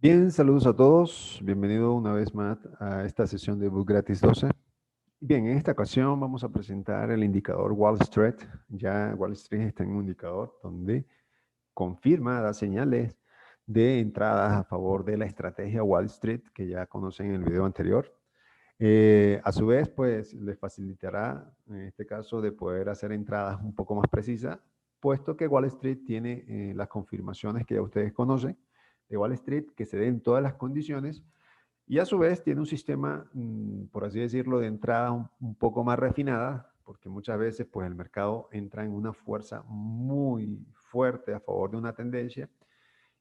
Bien, saludos a todos. Bienvenido una vez más a esta sesión de Book Gratis 12. Bien, en esta ocasión vamos a presentar el indicador Wall Street. Ya Wall Street está en un indicador donde confirma, da señales de entradas a favor de la estrategia Wall Street que ya conocen en el video anterior. A su vez, pues les facilitará, en este caso, de poder hacer entradas un poco más precisas, puesto que Wall Street tiene las confirmaciones que ya ustedes conocen de Wall Street, que se den todas las condiciones, y a su vez tiene un sistema, por así decirlo, de entrada un poco más refinada, porque muchas veces pues el mercado entra en una fuerza muy fuerte a favor de una tendencia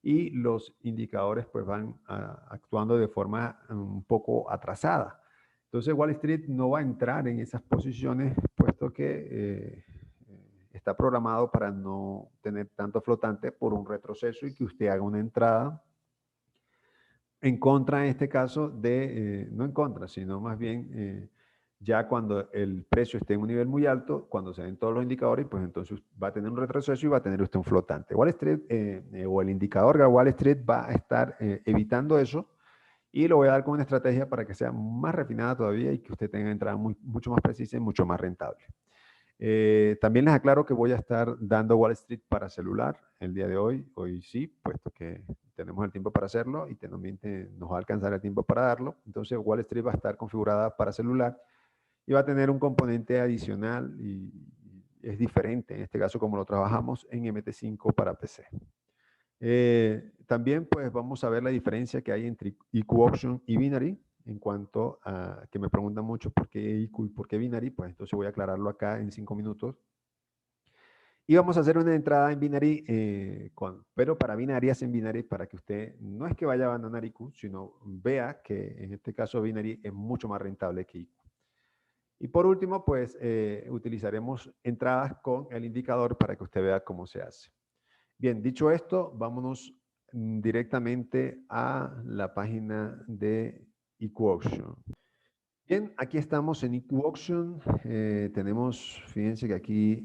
y los indicadores pues van actuando de forma un poco atrasada. Entonces Wall Street no va a entrar en esas posiciones puesto que está programado para no tener tanto flotante por un retroceso y que usted haga una entrada en contra en este caso de, no en contra, sino más bien ya cuando el precio esté en un nivel muy alto, cuando se den todos los indicadores, pues entonces va a tener un retroceso y va a tener usted un flotante. Wall Street o el indicador de Wall Street va a estar evitando eso y lo voy a dar con una estrategia para que sea más refinada todavía y que usted tenga entrada mucho más precisa y mucho más rentable. También les aclaro que voy a estar dando Wall Street para celular el día de hoy. Hoy sí, puesto que tenemos el tiempo para hacerlo y también nos va a alcanzar el tiempo para darlo. Entonces Wall Street va a estar configurada para celular y va a tener un componente adicional y es diferente en este caso como lo trabajamos en MT5 para PC. También pues vamos a ver la diferencia que hay entre IQ Option y Binary en cuanto a que me preguntan mucho por qué IQ y por qué Binary, pues entonces voy a aclararlo acá en 5 minutos. Y vamos a hacer una entrada en Binary, pero para binarias en Binary, para que usted no es que vaya a abandonar IQ, sino vea que en este caso Binary es mucho más rentable que IQ. Y por último, pues utilizaremos entradas con el indicador para que usted vea cómo se hace. Bien, dicho esto, vámonos directamente a la página de EQAuction. Bien, aquí estamos en EQAuction. Tenemos, fíjense que aquí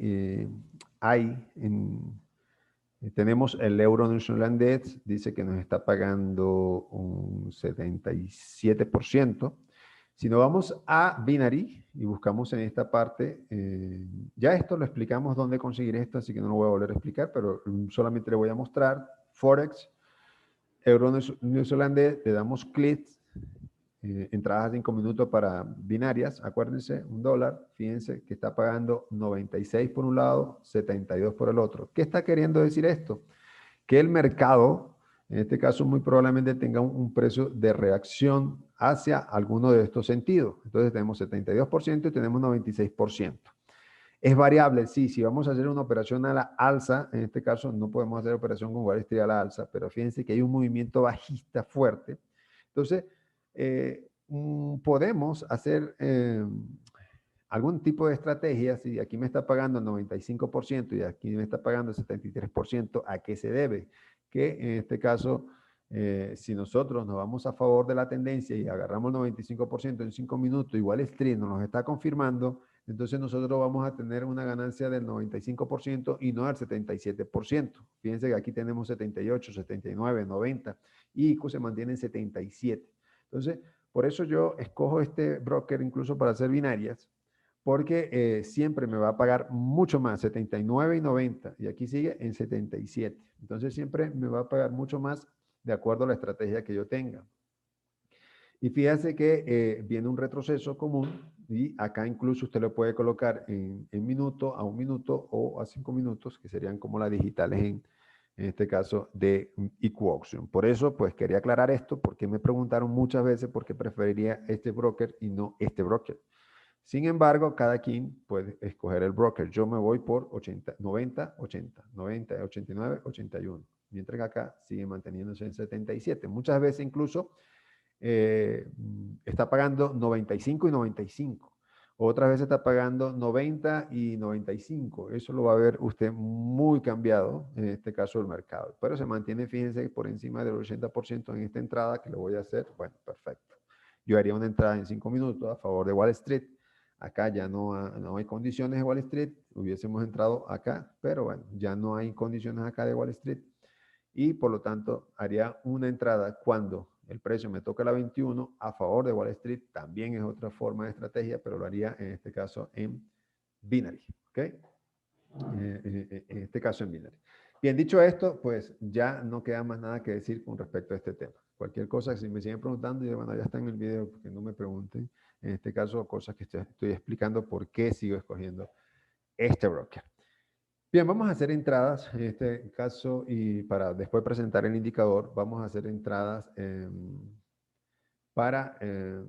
tenemos el euro neozelandés, dice que nos está pagando un 77%. Si nos vamos a Binary y buscamos en esta parte, ya esto lo explicamos dónde conseguir esto, así que no lo voy a volver a explicar, pero solamente le voy a mostrar Forex, euro neozelandés, le damos clic, entradas a 5 minutos para binarias, acuérdense, $1, fíjense que está pagando 96 por un lado, 72 por el otro. ¿Qué está queriendo decir esto? Que el mercado, en este caso muy probablemente tenga un precio de reacción hacia alguno de estos sentidos. Entonces tenemos 72% y tenemos 96%. Es variable, sí, si vamos a hacer una operación a la alza, en este caso no podemos hacer operación con Wall Street a la alza, pero fíjense que hay un movimiento bajista fuerte. Entonces, podemos hacer algún tipo de estrategia, si aquí me está pagando el 95% y aquí me está pagando el 73%, ¿a qué se debe? Que en este caso, si nosotros nos vamos a favor de la tendencia y agarramos el 95% en 5 minutos, igual Street nos está confirmando, entonces nosotros vamos a tener una ganancia del 95% y no del 77%. Fíjense que aquí tenemos 78, 79, 90 y IQ se mantiene en 77. Entonces, por eso yo escojo este broker incluso para hacer binarias, porque siempre me va a pagar mucho más, 79 y 90, y aquí sigue en 77. Entonces siempre me va a pagar mucho más de acuerdo a la estrategia que yo tenga. Y fíjese que viene un retroceso común y acá incluso usted lo puede colocar en minuto, a 1 minuto o a 5 minutos, que serían como las digitales en este caso de EQAuction. Por eso, pues quería aclarar esto, porque me preguntaron muchas veces por qué preferiría este broker y no este broker. Sin embargo, cada quien puede escoger el broker. Yo me voy por 80, 90, 80, 90, 89, 81. Mientras que acá sigue manteniéndose en 77. Muchas veces incluso está pagando 95 y 95. Otras veces está pagando 90 y 95. Eso lo va a ver usted muy cambiado, en este caso el mercado. Pero se mantiene, fíjense, por encima del 80% en esta entrada que lo voy a hacer. Bueno, perfecto. Yo haría una entrada en 5 minutos a favor de Wall Street. Acá ya no hay condiciones de Wall Street. Hubiésemos entrado acá, pero bueno, ya no hay condiciones acá de Wall Street. y por lo tanto haría una entrada cuando el precio me toca la 21 a favor de Wall Street. También es otra forma de estrategia, pero lo haría en este caso en binary. ¿Ok? En este caso en binary. Bien, dicho esto, pues ya no queda más nada que decir con respecto a este tema. Cualquier cosa, si me siguen preguntando, y bueno, ya está en el video, porque no me pregunten. En este caso, cosas que estoy explicando por qué sigo escogiendo este broker. Bien, vamos a hacer entradas en este caso y para después presentar el indicador, vamos a hacer entradas para en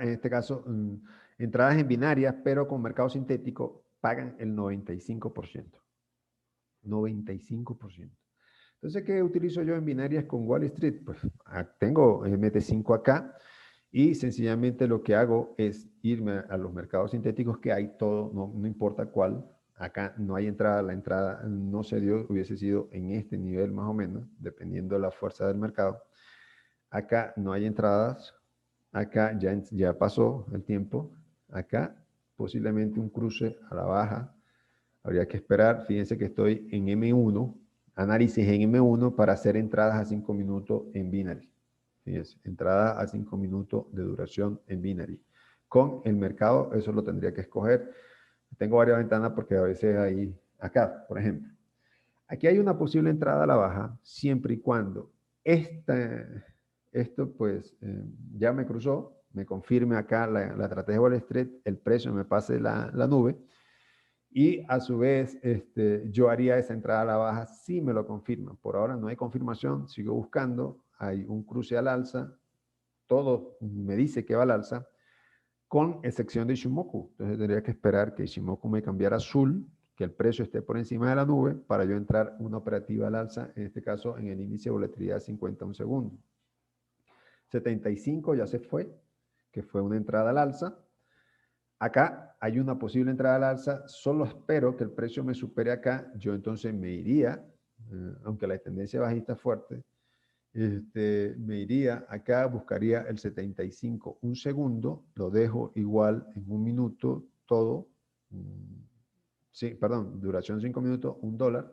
este caso, entradas en binarias, pero con mercado sintético pagan el 95%. 95%. Entonces, ¿qué utilizo yo en binarias con Wall Street? Pues tengo MT5 acá y sencillamente lo que hago es irme a los mercados sintéticos que hay, todo, no importa cuál. Acá no hay entrada, la entrada no se dio, hubiese sido en este nivel más o menos, dependiendo de la fuerza del mercado. Acá no hay entradas, acá ya pasó el tiempo, acá posiblemente un cruce a la baja, habría que esperar. Fíjense que estoy en M1, análisis en M1 para hacer entradas a 5 minutos en binary. Fíjense, entrada a 5 minutos de duración en binary. Con el mercado, eso lo tendría que escoger. Tengo varias ventanas porque a veces hay, acá, por ejemplo. Aquí hay una posible entrada a la baja, siempre y cuando esto pues ya me cruzó, me confirme acá la estrategia de Wall Street, el precio me pase la nube, y a su vez yo haría esa entrada a la baja si me lo confirman. Por ahora no hay confirmación, sigo buscando, hay un cruce al alza, todo me dice que va al alza, con excepción de Ishimoku. Entonces tendría que esperar que Ishimoku me cambiara a azul, que el precio esté por encima de la nube, para yo entrar una operativa al alza, en este caso en el índice de volatilidad 51 segundos. 75 ya se fue, que fue una entrada al alza. Acá hay una posible entrada al alza, solo espero que el precio me supere acá, yo entonces me iría, aunque la tendencia bajista es fuerte, me iría acá, buscaría el 75, un segundo, lo dejo igual en un minuto, todo, sí, perdón, duración 5 minutos, $1,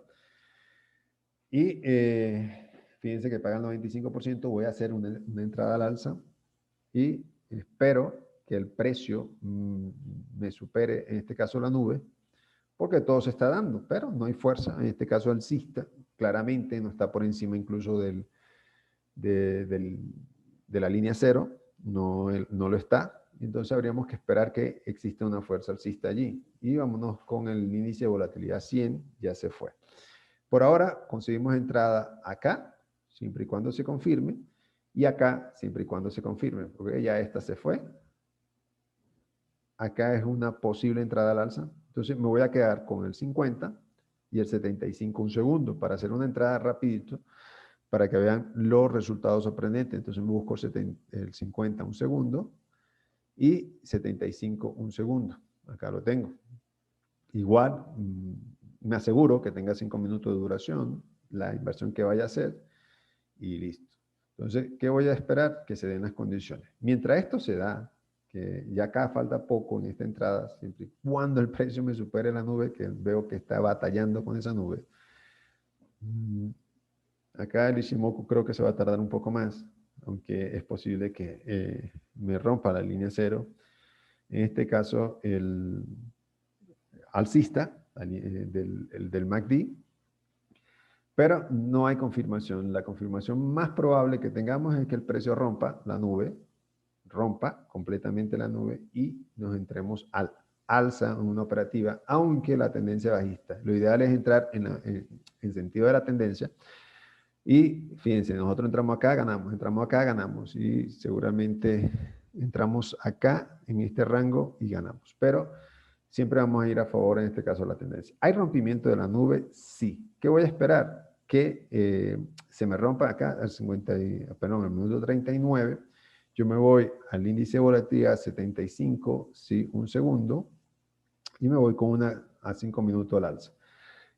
y fíjense que paga el 95%, voy a hacer una entrada al alza, y espero que el precio me supere, en este caso la nube, porque todo se está dando, pero no hay fuerza, en este caso alcista, claramente no está por encima incluso de la línea cero, no lo está, entonces habríamos que esperar que exista una fuerza alcista allí. Y vámonos con el índice de volatilidad 100, ya se fue. Por ahora conseguimos entrada acá, siempre y cuando se confirme, y acá, siempre y cuando se confirme, porque ya esta se fue. Acá es una posible entrada al alza. Entonces me voy a quedar con el 50 y el 75 un segundo para hacer una entrada rapidito, para que vean los resultados sorprendentes. Entonces me busco el 50 un segundo y 75 un segundo. Acá lo tengo. Igual, me aseguro que tenga 5 minutos de duración, la inversión que vaya a hacer, y listo. Entonces, ¿qué voy a esperar? Que se den las condiciones. Mientras esto se da, que ya acá falta poco en esta entrada, siempre y cuando el precio me supere la nube, que veo que está batallando con esa nube. Acá el Ishimoku creo que se va a tardar un poco más, aunque es posible que me rompa la línea cero. En este caso, el alcista del MACD, pero no hay confirmación. La confirmación más probable que tengamos es que el precio rompa la nube, rompa completamente la nube y nos entremos al alza en una operativa, aunque la tendencia bajista. Lo ideal es entrar en sentido de la tendencia. Y fíjense, nosotros entramos acá, ganamos y seguramente entramos acá en este rango y ganamos. Pero siempre vamos a ir a favor, en este caso, de la tendencia. ¿Hay rompimiento de la nube? Sí. ¿Qué voy a esperar? Que se me rompa acá al 50, perdón, al minuto 39. Yo me voy al índice de volatilidad 75, sí, un segundo, y me voy con una a 5 minutos al alza.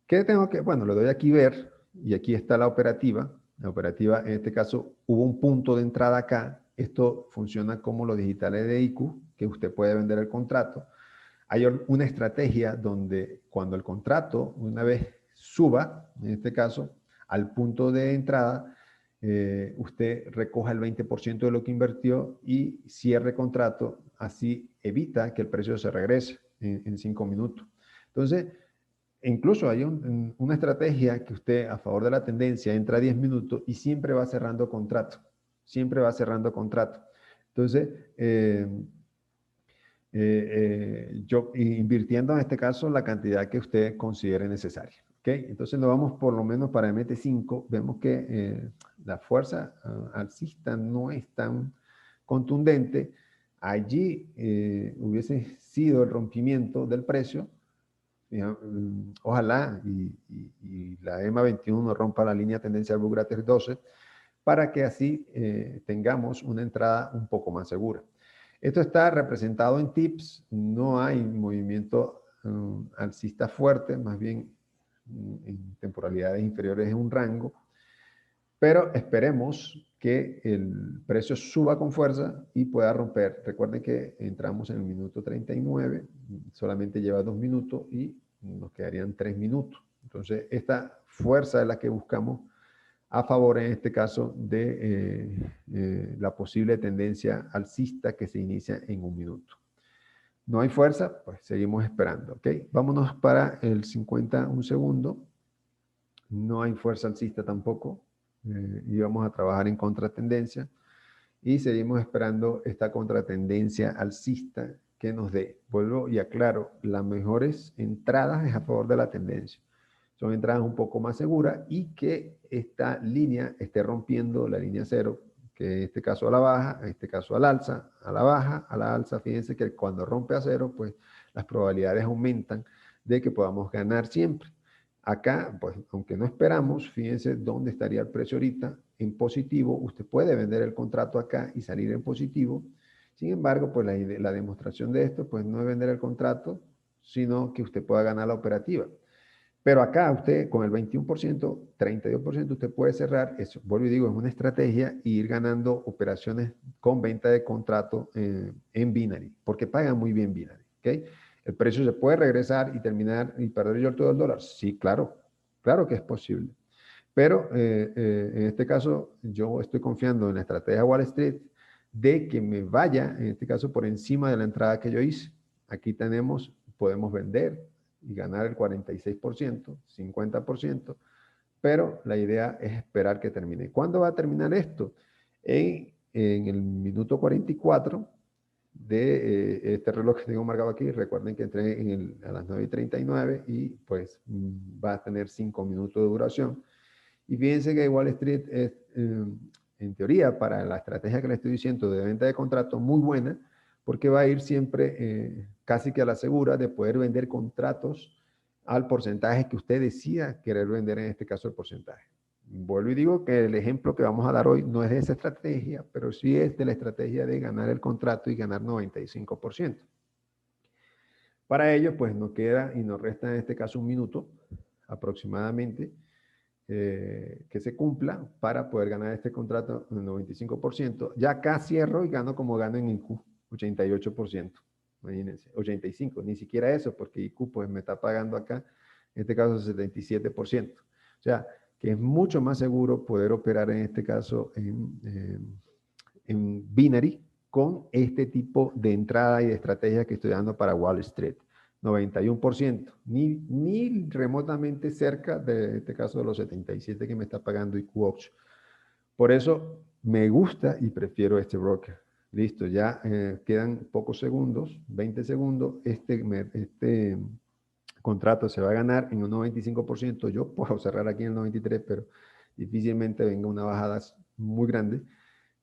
¿Qué tengo que? Bueno, le doy aquí ver, y aquí está la operativa. La operativa, en este caso, hubo un punto de entrada acá. Esto funciona como los digitales de IQ, que usted puede vender el contrato. Hay una estrategia donde cuando el contrato, una vez suba, en este caso, al punto de entrada, usted recoja el 20% de lo que invirtió y cierre contrato, así evita que el precio se regrese en 5 minutos. Entonces, incluso hay una estrategia que usted a favor de la tendencia entra a 10 minutos y siempre va cerrando contrato, siempre va cerrando contrato. Entonces, yo invirtiendo en este caso la cantidad que usted considere necesaria. ¿Okay? Entonces nos vamos por lo menos para MT5, vemos que la fuerza alcista no es tan contundente. Allí hubiese sido el rompimiento del precio. Ojalá y la EMA 21 rompa la línea tendencial Bugatti 12 para que así tengamos una entrada un poco más segura. Esto está representado en tips, no hay movimiento alcista fuerte, más bien en temporalidades inferiores es un rango, pero esperemos que el precio suba con fuerza y pueda romper. Recuerden que entramos en el minuto 39, solamente lleva 2 minutos y nos quedarían 3 minutos. Entonces, esta fuerza es la que buscamos a favor, en este caso, de la posible tendencia alcista que se inicia en 1 minuto. No hay fuerza, pues seguimos esperando, ¿ok? Vámonos para el 51 segundo. No hay fuerza alcista tampoco. Y vamos a trabajar en contratendencia. Y seguimos esperando esta contratendencia alcista que nos dé. Vuelvo y aclaro, las mejores entradas es a favor de la tendencia. Son entradas un poco más seguras y que esta línea esté rompiendo la línea cero, que en este caso a la baja, en este caso al alza, a la baja, a la alza. Fíjense que cuando rompe a cero, pues las probabilidades aumentan de que podamos ganar siempre. Acá, pues aunque no esperamos, fíjense dónde estaría el precio ahorita, en positivo. Usted puede vender el contrato acá y salir en positivo. Sin embargo, pues la demostración de esto, pues no es vender el contrato, sino que usted pueda ganar la operativa. Pero acá usted con el 21%, 32%, usted puede cerrar, eso, vuelvo y digo, es una estrategia y ir ganando operaciones con venta de contrato en Binary, porque pagan muy bien Binary, ¿ok? ¿El precio se puede regresar y terminar y perder yo todo el dólar? Sí, claro, claro que es posible. Pero en este caso yo estoy confiando en la estrategia Wall Street de que me vaya, en este caso, por encima de la entrada que yo hice. Aquí tenemos, podemos vender y ganar el 46%, 50%, pero la idea es esperar que termine. ¿Cuándo va a terminar esto? En el minuto 44 de este reloj que tengo marcado aquí. Recuerden que entré a las 9:39 y pues va a tener 5 minutos de duración. Y fíjense que Wall Street es, en teoría, para la estrategia que le estoy diciendo de venta de contratos, muy buena, porque va a ir siempre casi que a la segura de poder vender contratos al porcentaje que usted decida querer vender, en este caso el porcentaje. Vuelvo y digo que el ejemplo que vamos a dar hoy no es de esa estrategia, pero sí es de la estrategia de ganar el contrato y ganar 95%. Para ello, pues nos queda y nos resta en este caso 1 minuto aproximadamente que se cumpla para poder ganar este contrato en el 95%. Ya acá cierro y gano como gano en IQ, 88%. Imagínense, 85%, ni siquiera eso, porque IQ pues me está pagando acá, en este caso 77%. O sea, que es mucho más seguro poder operar en este caso en Binary con este tipo de entrada y de estrategia que estoy dando para Wall Street. 91%, ni remotamente cerca de este caso de los 77 que me está pagando IQ Option. Por eso me gusta y prefiero broker. Listo, ya quedan pocos segundos, 20 segundos. Este contrato se va a ganar en un 95%. Yo puedo cerrar aquí en el 93%, pero difícilmente venga una bajada muy grande.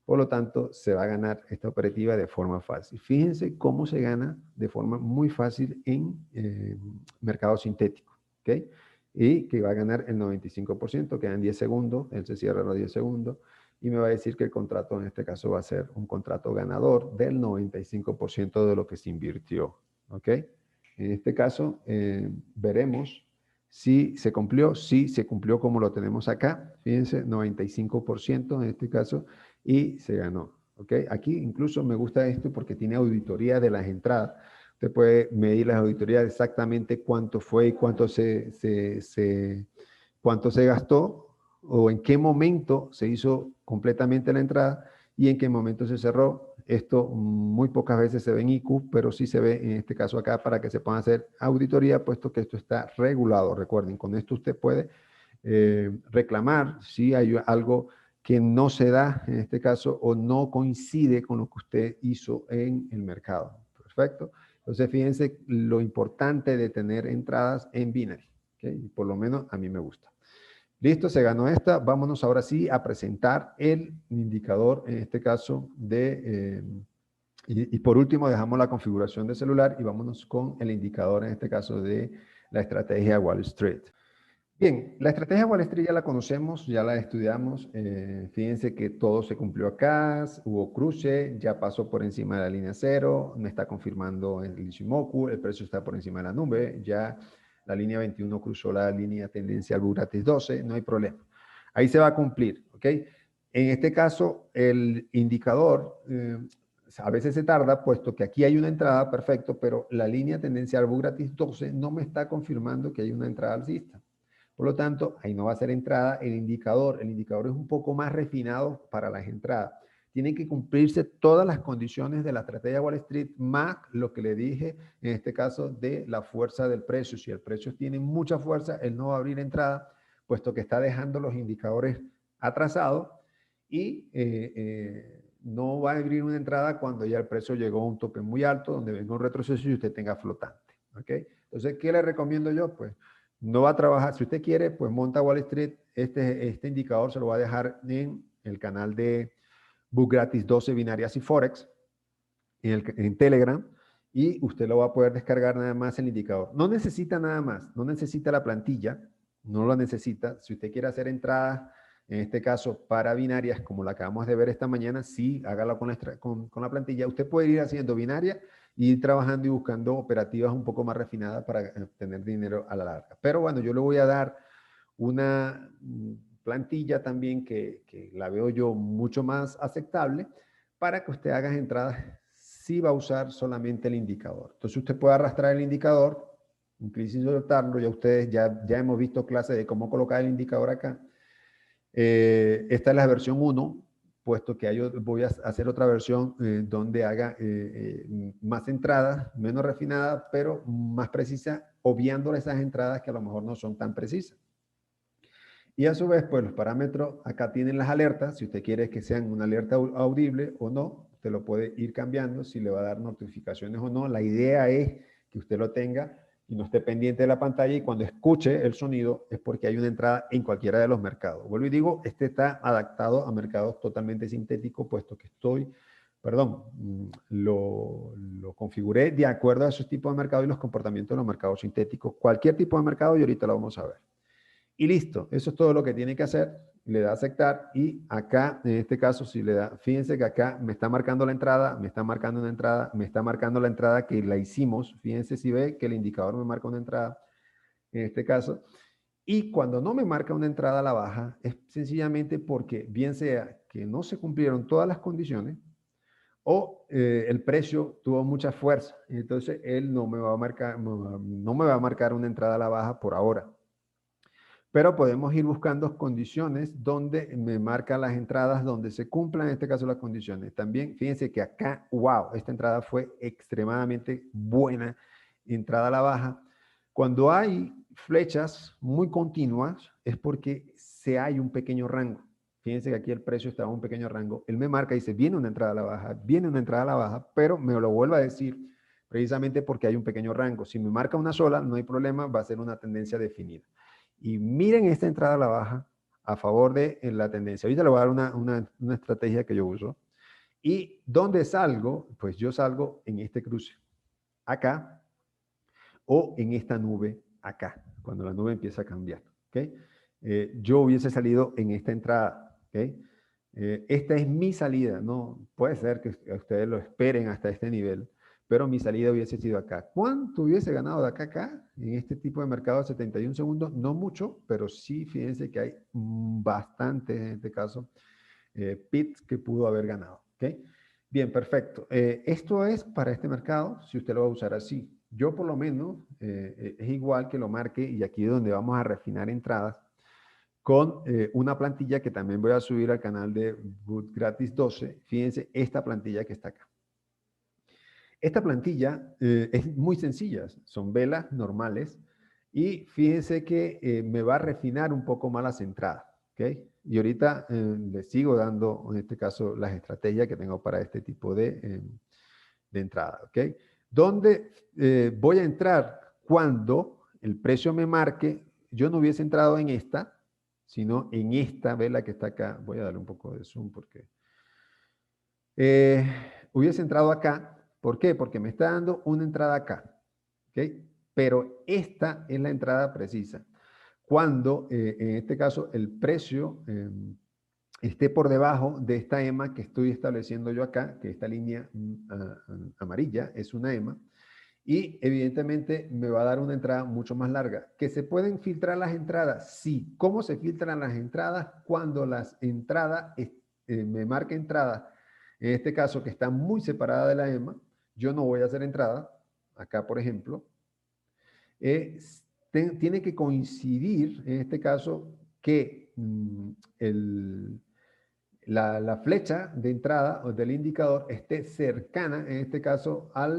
Por lo tanto, se va a ganar esta operativa de forma fácil. Fíjense cómo se gana de forma muy fácil en mercado sintético, ¿ok? Y que va a ganar el 95%, quedan 10 segundos, él se cierra los 10 segundos y me va a decir que el contrato en este caso va a ser un contrato ganador del 95% de lo que se invirtió, ¿ok? En este caso, veremos si se cumplió, como lo tenemos acá, fíjense, 95% en este caso, y se ganó. ¿Ok? Aquí incluso me gusta esto porque tiene auditoría de las entradas. Usted puede medir las auditorías exactamente cuánto fue y cuánto cuánto se gastó o en qué momento se hizo completamente la entrada y en qué momento se cerró. Esto muy pocas veces se ve en IQ, pero sí se ve en este caso acá para que se puedan hacer auditoría, puesto que esto está regulado. Recuerden, con esto usted puede reclamar si hay algo que no se da en este caso o no coincide con lo que usted hizo en el mercado. Perfecto. Entonces, fíjense lo importante de tener entradas en binary. ¿Okay? Por lo menos a mí me gusta. Listo, se ganó esta. Vámonos ahora sí a presentar el indicador, en este caso de... y por último dejamos la configuración de celular y vámonos con el indicador, en este caso de la estrategia Wall Street. Bien, la estrategia Wall Street ya la conocemos, ya la estudiamos. Fíjense que todo se cumplió acá, hubo cruce, ya pasó por encima de la línea cero, me está confirmando el Ichimoku, el precio está por encima de la nube, ya la línea 21 cruzó la línea tendencial Bugatti 12, no hay problema. Ahí se va a cumplir, ¿ok? En este caso, el indicador a veces se tarda, puesto que aquí hay una entrada, perfecto, pero la línea tendencial Bugatti 12 no me está confirmando que hay una entrada alcista. Por lo tanto, ahí no va a ser entrada el indicador. El indicador es un poco más refinado para las entradas. Tienen que cumplirse todas las condiciones de la estrategia Wall Street, más lo que le dije en este caso de la fuerza del precio. Si el precio tiene mucha fuerza, él no va a abrir entrada, puesto que está dejando los indicadores atrasados y no va a abrir una entrada cuando ya el precio llegó a un tope muy alto, donde venga un retroceso y usted tenga flotante. ¿Ok? Entonces, ¿qué le recomiendo yo? Pues no va a trabajar, si usted quiere, pues monta Wall Street, este indicador se lo va a dejar en el canal de Book Gratis 12 Binarias y Forex, en Telegram, y usted lo va a poder descargar nada más el indicador. No necesita nada más, no necesita la plantilla, no lo necesita. Si usted quiere hacer entradas, en este caso para binarias, como la acabamos de ver esta mañana, sí, hágalo con la plantilla. Usted puede ir haciendo binaria y ir trabajando y buscando operativas un poco más refinadas para tener dinero a la larga. Pero bueno, yo le voy a dar una plantilla también que la veo yo mucho más aceptable para que usted haga entradas si va a usar solamente el indicador. Entonces usted puede arrastrar el indicador, un clic sin soltarlo, ya ustedes ya hemos visto clases de cómo colocar el indicador acá. Esta es la versión 1, puesto que voy a hacer otra versión donde haga más entradas, menos refinadas, pero más precisa, obviando esas entradas que a lo mejor no son tan precisas. Y a su vez, pues los parámetros, acá tienen las alertas, si usted quiere que sean una alerta audible o no, usted lo puede ir cambiando, si le va a dar notificaciones o no. La idea es que usted lo tenga y no esté pendiente de la pantalla y cuando escuche el sonido es porque hay una entrada en cualquiera de los mercados. Vuelvo y digo, este está adaptado a mercados totalmente sintéticos, puesto que lo configuré de acuerdo a esos tipos de mercados y los comportamientos de los mercados sintéticos. Cualquier tipo de mercado y ahorita lo vamos a ver. Y listo, eso es todo lo que tiene que hacer. Le da a aceptar y acá, en este caso, si le da, fíjense que acá me está marcando la entrada, me está marcando una entrada, me está marcando la entrada que la hicimos. Fíjense si ve que el indicador me marca una entrada, en este caso. Y cuando no me marca una entrada a la baja, es sencillamente porque bien sea que no se cumplieron todas las condiciones o el precio tuvo mucha fuerza. Entonces, él no me va a marcar una entrada a la baja por ahora. Pero podemos ir buscando condiciones donde me marca las entradas donde se cumplan, en este caso, las condiciones. También, fíjense que acá, wow, esta entrada fue extremadamente buena, entrada a la baja. Cuando hay flechas muy continuas, es porque hay un pequeño rango. Fíjense que aquí el precio estaba en un pequeño rango. Él me marca y dice, viene una entrada a la baja, viene una entrada a la baja, pero me lo vuelve a decir precisamente porque hay un pequeño rango. Si me marca una sola, no hay problema, va a ser una tendencia definida. Y miren esta entrada a la baja a favor de la tendencia. Ahorita le voy a dar una estrategia que yo uso. ¿Y dónde salgo? Pues yo salgo en este cruce, acá, o en esta nube, acá, cuando la nube empieza a cambiar. ¿Okay? Yo hubiese salido en esta entrada. ¿Okay? Esta es mi salida. No puede ser que ustedes lo esperen hasta este nivel, pero mi salida hubiese sido acá. ¿Cuánto hubiese ganado de acá a acá? En este tipo de mercado, 71 segundos, no mucho, pero sí, fíjense que hay bastante, en este caso, pits que pudo haber ganado. ¿Okay? Bien, perfecto. Esto es para este mercado, si usted lo va a usar así. Yo por lo menos es igual que lo marque y aquí es donde vamos a refinar entradas con una plantilla que también voy a subir al canal de Boot Gratis 12. Fíjense esta plantilla que está acá. Esta plantilla es muy sencilla, son velas normales y fíjense que me va a refinar un poco más las entradas, ¿ok? Y ahorita le sigo dando, en este caso, las estrategias que tengo para este tipo de entrada, ¿ok? Donde voy a entrar cuando el precio me marque, yo no hubiese entrado en esta, sino en esta vela que está acá. Voy a darle un poco de zoom porque hubiese entrado acá. ¿Por qué? Porque me está dando una entrada acá, ¿ok? Pero esta es la entrada precisa. Cuando, en este caso, el precio esté por debajo de esta EMA que estoy estableciendo yo acá, que esta línea amarilla es una EMA, y evidentemente me va a dar una entrada mucho más larga. ¿Que se pueden filtrar las entradas? Sí. ¿Cómo se filtran las entradas? Cuando las entradas, me marca entrada, en este caso que está muy separada de la EMA, yo no voy a hacer entrada, acá por ejemplo, tiene que coincidir, en este caso, que la flecha de entrada o del indicador esté cercana, en este caso, a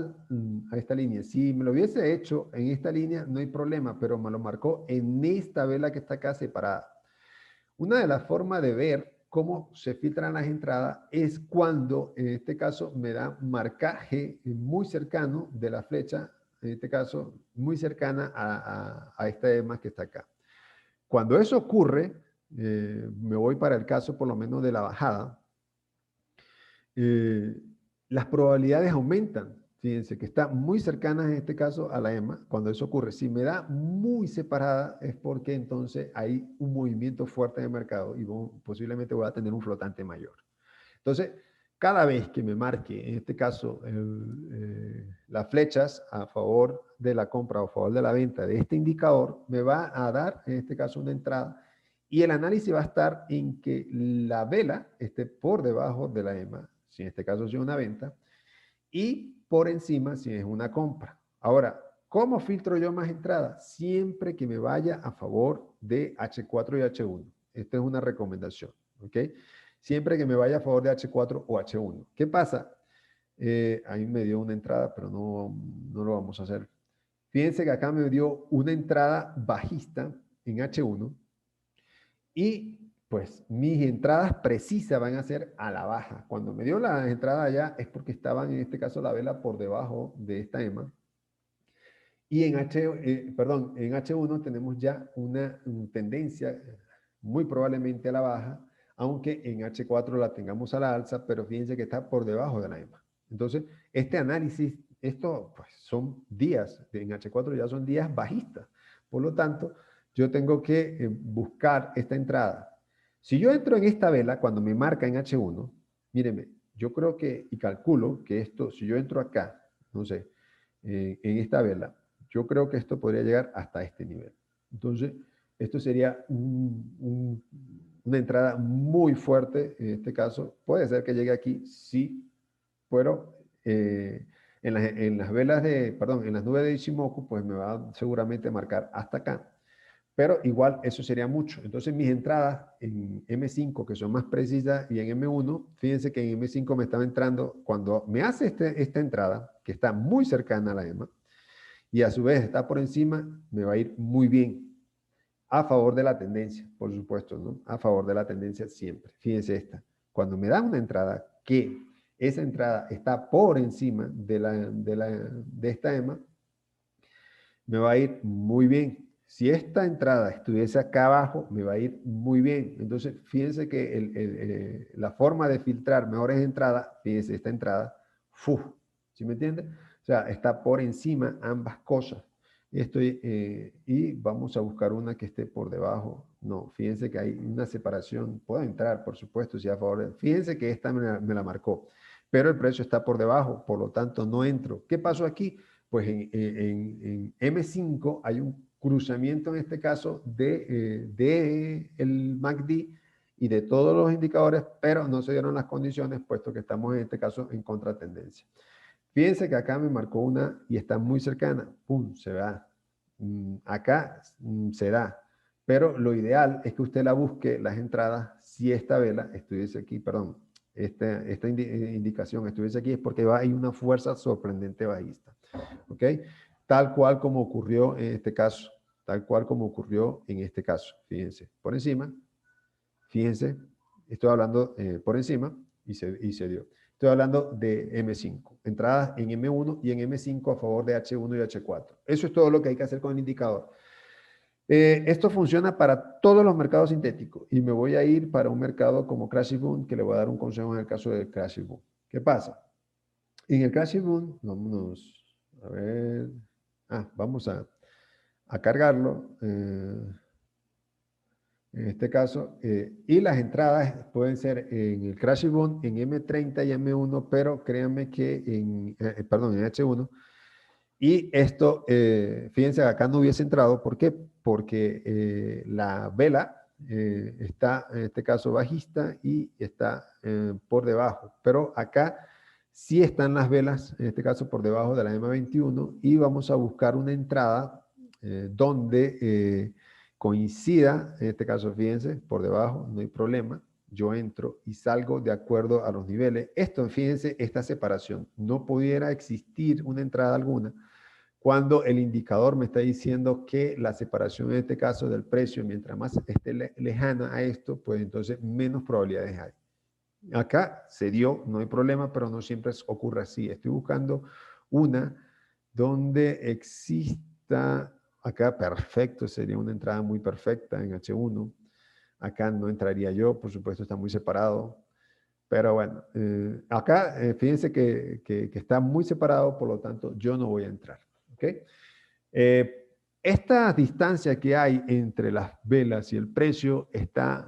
esta línea. Si me lo hubiese hecho en esta línea, no hay problema, pero me lo marcó en esta vela que está acá separada. Una de las formas de ver cómo se filtran las entradas es cuando, en este caso, me da marcaje muy cercano de la flecha, en este caso, muy cercana a esta EMA que está acá. Cuando eso ocurre, me voy para el caso por lo menos de la bajada, eh, las probabilidades aumentan. Fíjense que está muy cercana en este caso a la EMA cuando eso ocurre. Si me da muy separada es porque entonces hay un movimiento fuerte de mercado y posiblemente voy a tener un flotante mayor. Entonces, cada vez que me marque, en este caso, las flechas a favor de la compra o a favor de la venta de este indicador, me va a dar, en este caso, una entrada. Y el análisis va a estar en que la vela esté por debajo de la EMA, si en este caso es una venta, y por encima si es una compra. Ahora, ¿cómo filtro yo más entradas? Siempre que me vaya a favor de H4 y H1. Esta es una recomendación, ¿ok? Siempre que me vaya a favor de H4 o H1. ¿Qué pasa? Ahí me dio una entrada, pero no lo vamos a hacer. Fíjense que acá me dio una entrada bajista en H1 y pues mis entradas precisas van a ser a la baja. Cuando me dio la entrada allá es porque estaban en este caso la vela por debajo de esta EMA. Y en en H1 tenemos ya una tendencia muy probablemente a la baja, aunque en H4 la tengamos a la alza, pero fíjense que está por debajo de la EMA. Entonces, este análisis, esto pues, son días, en H4 ya son días bajistas. Por lo tanto, yo tengo que buscar esta entrada. Si yo entro en esta vela, cuando me marca en H1, mírenme, yo creo que, y calculo que esto, si yo entro acá, no sé, en esta vela, yo creo que esto podría llegar hasta este nivel. Entonces, esto sería una entrada muy fuerte en este caso. Puede ser que llegue aquí, sí, pero en las velas de, perdón, en las nubes de Ichimoku, pues me va a seguramente marcar hasta acá. Pero igual eso sería mucho. Entonces mis entradas en M5, que son más precisas, y en M1, fíjense que en M5 me estaba entrando, cuando me hace esta entrada, que está muy cercana a la EMA, y a su vez está por encima, me va a ir muy bien. A favor de la tendencia, por supuesto, ¿no? A favor de la tendencia siempre. Fíjense esta. Cuando me da una entrada que esa entrada está por encima de esta EMA, me va a ir muy bien. Si esta entrada estuviese acá abajo, me va a ir muy bien. Entonces, fíjense que la forma de filtrar mejores entradas, fíjense esta entrada, ¡fuf! ¿Sí me entiende? O sea, está por encima ambas cosas. Y vamos a buscar una que esté por debajo. No, fíjense que hay una separación. Puedo entrar, por supuesto, si a favor. Fíjense que esta me la marcó, pero el precio está por debajo, por lo tanto no entro. ¿Qué pasó aquí? Pues en M5 hay un cruzamiento en este caso de el MACD y de todos los indicadores, pero no se dieron las condiciones, puesto que estamos en este caso en contratendencia. Fíjense que acá me marcó una y está muy cercana, pum, se va. Acá se da, pero lo ideal es que usted la busque las entradas si esta vela estuviese aquí, perdón, esta indicación estuviese aquí es porque hay una fuerza sorprendente bajista, ¿ok? Tal cual como ocurrió en este caso, tal cual como ocurrió en este caso, fíjense, por encima, fíjense, estoy hablando por encima y se dio. Estoy hablando de M5, entradas en M1 y en M5 a favor de H1 y H4. Eso es todo lo que hay que hacer con el indicador. Esto funciona para todos los mercados sintéticos y me voy a ir para un mercado como Crash Boom, que le voy a dar un consejo en el caso del Crash Boom. ¿Qué pasa? En el Crash Boom, vámonos a ver, vamos a cargarlo. En este caso, y las entradas pueden ser en el Crash Boom, en M30 y M1, pero créanme que perdón, en H1, y esto, fíjense, acá no hubiese entrado, ¿por qué? Porque la vela está, en este caso, bajista y está por debajo, pero acá sí están las velas, en este caso, por debajo de la M21, y vamos a buscar una entrada donde coincida, en este caso, fíjense, por debajo, no hay problema, yo entro y salgo de acuerdo a los niveles. Esto, fíjense, esta separación, no pudiera existir una entrada alguna cuando el indicador me está diciendo que la separación en este caso del precio, mientras más esté lejana a esto, pues entonces menos probabilidades hay. Acá se dio, no hay problema, pero no siempre ocurre así. Estoy buscando una donde exista, acá perfecto, sería una entrada muy perfecta en H1. Acá no entraría yo, por supuesto está muy separado. Pero bueno, acá fíjense que está muy separado, por lo tanto yo no voy a entrar. ¿Okay? Esta distancia que hay entre las velas y el precio está,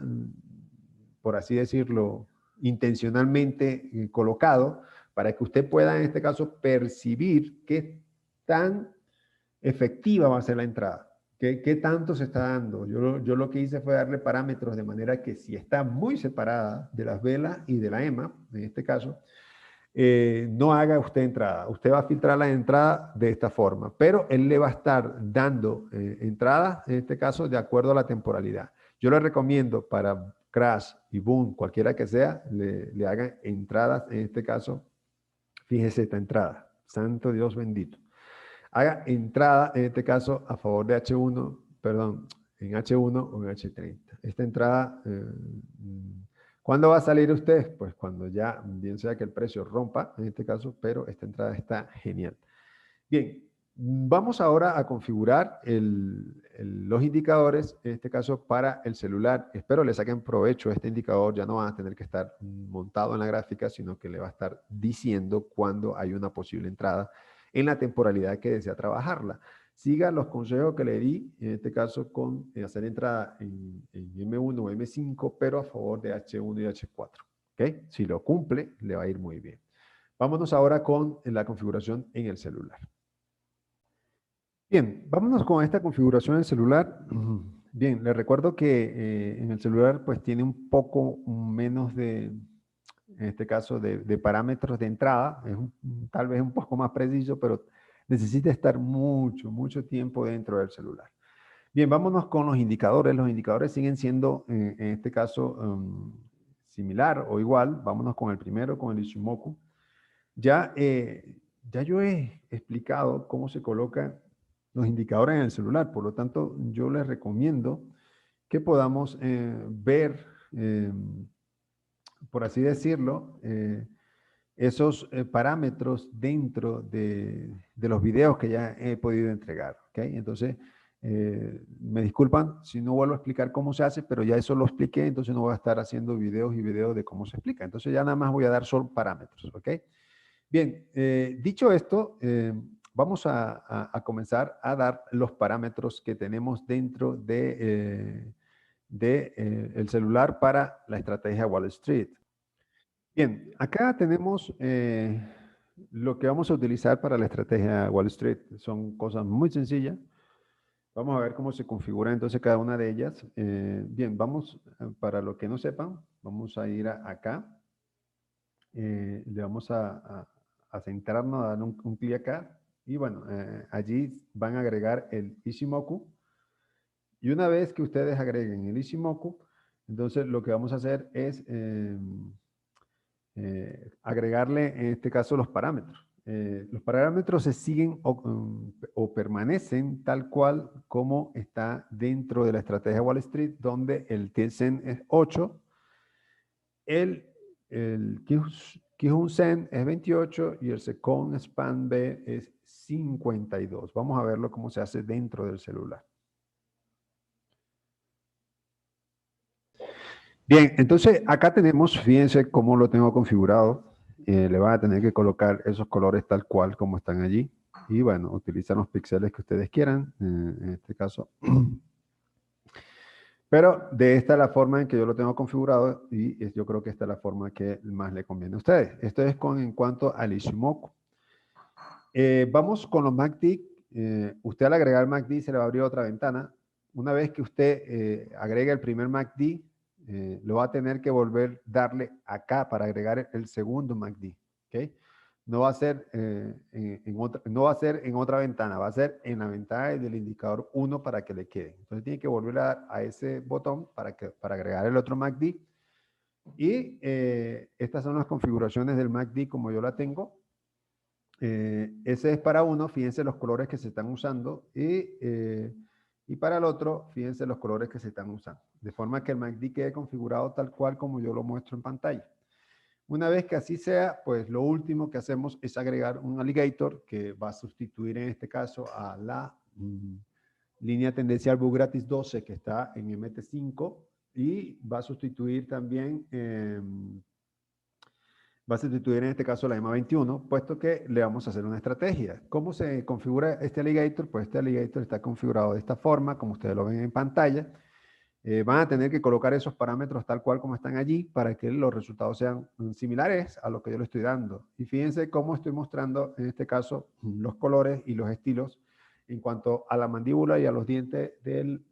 por así decirlo, intencionalmente colocado para que usted pueda, en este caso, percibir qué tan efectiva va a ser la entrada. ¿Qué tanto se está dando? Yo lo que hice fue darle parámetros de manera que si está muy separada de las velas y de la EMA, en este caso, no haga usted entrada. Usted va a filtrar la entrada de esta forma, pero él le va a estar dando entradas, en este caso, de acuerdo a la temporalidad. Yo le recomiendo para Crash y Boom, cualquiera que sea, le hagan entradas, en este caso, fíjese esta entrada. Santo Dios bendito. Haga entrada, en este caso, a favor de H1, perdón, en H1 o en H30. Esta entrada, ¿cuándo va a salir usted? Pues cuando ya, bien sea que el precio rompa, en este caso, pero esta entrada está genial. Bien, vamos ahora a configurar los indicadores, en este caso para el celular. Espero le saquen provecho a este indicador, ya no van a tener que estar montado en la gráfica, sino que le va a estar diciendo cuándo hay una posible entrada en la temporalidad que desea trabajarla. Siga los consejos que le di, en este caso con hacer entrada en M1 o M5, pero a favor de H1 y H4. ¿Okay? Si lo cumple, le va a ir muy bien. Vámonos ahora con la configuración en el celular. Bien, vámonos con esta configuración del celular. Bien, les recuerdo que en el celular pues tiene un poco menos de, en este caso, de parámetros de entrada. Es tal vez un poco más preciso, pero necesita estar mucho tiempo dentro del celular. Bien, vámonos con los indicadores. Los indicadores siguen siendo, en este caso, similar o igual. Vámonos con el primero, con el Ichimoku. Ya yo he explicado cómo se colocan los indicadores en el celular, por lo tanto, yo les recomiendo que podamos ver, por así decirlo, esos parámetros dentro de los videos que ya he podido entregar. ¿Okay? Entonces, me disculpan si no vuelvo a explicar cómo se hace, pero ya eso lo expliqué, entonces no voy a estar haciendo videos y videos de cómo se explica. Entonces ya nada más voy a dar solo parámetros. ¿Ok? Bien, dicho esto, vamos a comenzar a dar los parámetros que tenemos dentro el celular para la estrategia Wall Street. Bien, acá tenemos lo que vamos a utilizar para la estrategia Wall Street. Son cosas muy sencillas. Vamos a ver cómo se configura entonces cada una de ellas. Bien, vamos, para los que no sepan, vamos a ir acá. Le vamos a centrarnos, a dar un clic acá. Y bueno, allí van a agregar el Ishimoku. Y una vez que ustedes agreguen el Ishimoku, entonces lo que vamos a hacer es agregarle, en este caso, los parámetros. Los parámetros se siguen o permanecen tal cual como está dentro de la estrategia Wall Street, donde el Tsen es 8, el Kijun Sen es 28 y el Second Span B es 52. Vamos a verlo cómo se hace dentro del celular. Bien, entonces acá tenemos, fíjense cómo lo tengo configurado. Le van a tener que colocar esos colores tal cual como están allí. Y bueno, utilizan los píxeles que ustedes quieran, en este caso. Pero de esta es la forma en que yo lo tengo configurado y yo creo que esta es la forma que más le conviene a ustedes. Esto es en cuanto al Ishimoku. Vamos con los MACD. Usted al agregar MACD se le va a abrir otra ventana. Una vez que usted agrega el primer MACD, lo va a tener que volver darle acá para agregar el segundo MACD. ¿Okay? No va a ser, no va a ser en otra ventana, va a ser en la ventana del indicador 1 para que le quede. Entonces tiene que volver a dar a ese botón para agregar el otro MACD. Y estas son las configuraciones del MACD como yo la tengo. Ese es para uno, fíjense los colores que se están usando y para el otro, fíjense los colores que se están usando. De forma que el MACD quede configurado tal cual como yo lo muestro en pantalla. Una vez que así sea, pues lo último que hacemos es agregar un alligator que va a sustituir en este caso a la línea tendencial Bugratis 12 que está en MT5 y va a sustituir también va a sustituir en este caso la EMA 21, puesto que le vamos a hacer una estrategia. ¿Cómo se configura este alligator? Pues este alligator está configurado de esta forma, como ustedes lo ven en pantalla. Van a tener que colocar esos parámetros tal cual como están allí para que los resultados sean similares a lo que yo le estoy dando. Y fíjense cómo estoy mostrando, en este caso, los colores y los estilos en cuanto a la mandíbula y a los dientes del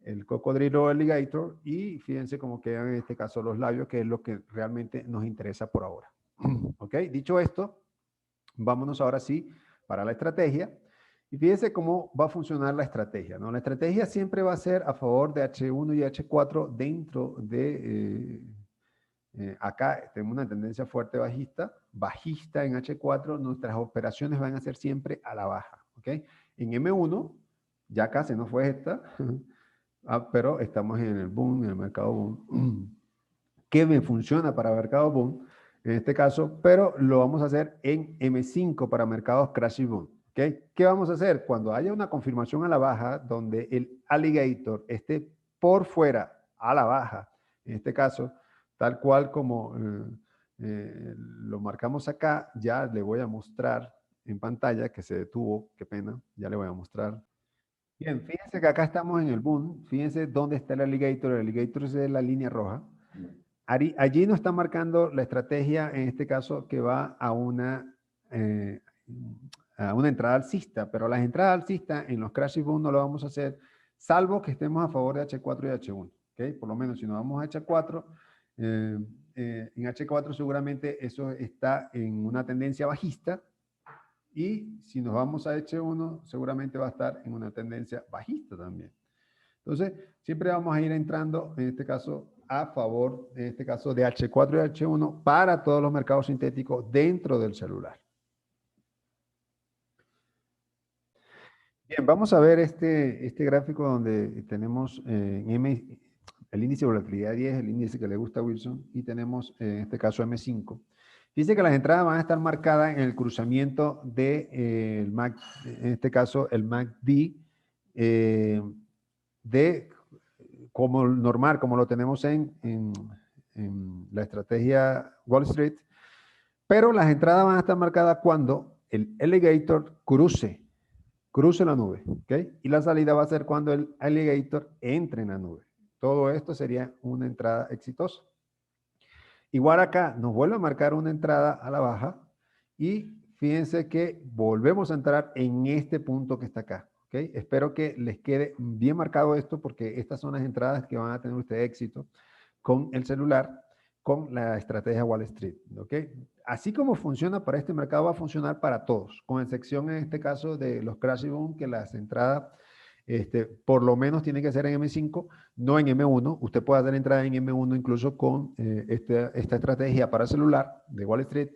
el cocodrilo alligator y fíjense cómo quedan en este caso los labios, que es lo que realmente nos interesa por ahora. ¿Ok? Dicho esto, vámonos ahora sí para la estrategia. Y fíjense cómo va a funcionar la estrategia, ¿no? La estrategia siempre va a ser a favor de H1 y H4 dentro de... acá tenemos una tendencia fuerte bajista en H4, nuestras operaciones van a ser siempre a la baja, ¿ok? En M1, ya casi no fue esta, pero estamos en el boom, en el mercado boom. ¿Qué me funciona para mercado boom? En este caso, pero lo vamos a hacer en M5 para mercados crash y boom. ¿Okay? ¿Qué vamos a hacer? Cuando haya una confirmación a la baja, donde el alligator esté por fuera a la baja, en este caso, tal cual como lo marcamos acá, ya le voy a mostrar en pantalla que se detuvo, qué pena, ya le voy a mostrar. Bien, fíjense que acá estamos en el boom. Fíjense dónde está el alligator. El alligator es la línea roja. Allí nos está marcando la estrategia, en este caso, que va eh, a una entrada alcista. Pero las entradas alcistas en los crash y boom no lo vamos a hacer, salvo que estemos a favor de H4 y H1. ¿Okay? Por lo menos si nos vamos a H4, en H4 seguramente eso está en una tendencia bajista. Y si nos vamos a H1, seguramente va a estar en una tendencia bajista también. Entonces, siempre vamos a ir entrando, en este caso, a favor, en este caso, de H4 y H1 para todos los mercados sintéticos dentro del celular. Bien, vamos a ver este gráfico donde tenemos el índice de volatilidad 10, el índice que le gusta a Wilson, y tenemos en este caso M5. Dice que las entradas van a estar marcadas en el cruzamiento de, el MAC, en este caso el MACD, de como normal, como lo tenemos en la estrategia Wall Street, pero las entradas van a estar marcadas cuando el alligator cruce la nube, ¿ok? Y la salida va a ser cuando el alligator entre en la nube. Todo esto sería una entrada exitosa. Igual acá nos vuelve a marcar una entrada a la baja y fíjense que volvemos a entrar en este punto que está acá, ¿ok? Espero que les quede bien marcado esto porque estas son las entradas que van a tener ustedes éxito con el celular, con la estrategia Wall Street, ¿ok? Así como funciona para este mercado, va a funcionar para todos, con excepción en este caso de los crash y boom, que las entradas por lo menos tienen que ser en M5, no en M1. Usted puede hacer entrada en M1 incluso con esta estrategia para celular de Wall Street,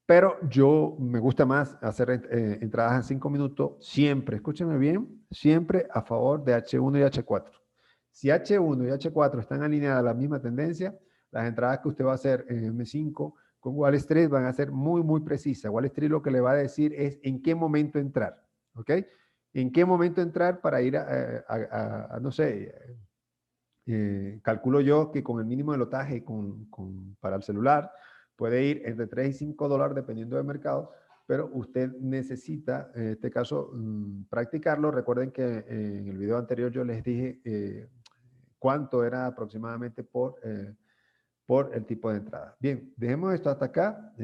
pero yo me gusta más hacer entradas en 5 minutos, siempre, escúchenme bien, siempre a favor de H1 y H4. Si H1 y H4 están alineadas a la misma tendencia, las entradas que usted va a hacer en M5 con Wall Street van a ser muy, muy precisas. Wall Street lo que le va a decir es en qué momento entrar, ¿ok? En qué momento entrar para ir no sé, calculo yo que con el mínimo de lotaje para el celular puede ir entre 3 y 5 dólares dependiendo del mercado, pero usted necesita, en este caso, practicarlo. Recuerden que en el video anterior yo les dije cuánto era aproximadamente por el tipo de entrada. Bien, dejemos esto hasta acá.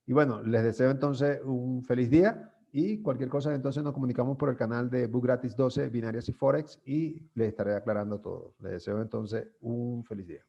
Y bueno, les deseo entonces un feliz día y cualquier cosa entonces nos comunicamos por el canal de Book Gratis 12, Binarias y Forex y les estaré aclarando todo. Les deseo entonces un feliz día.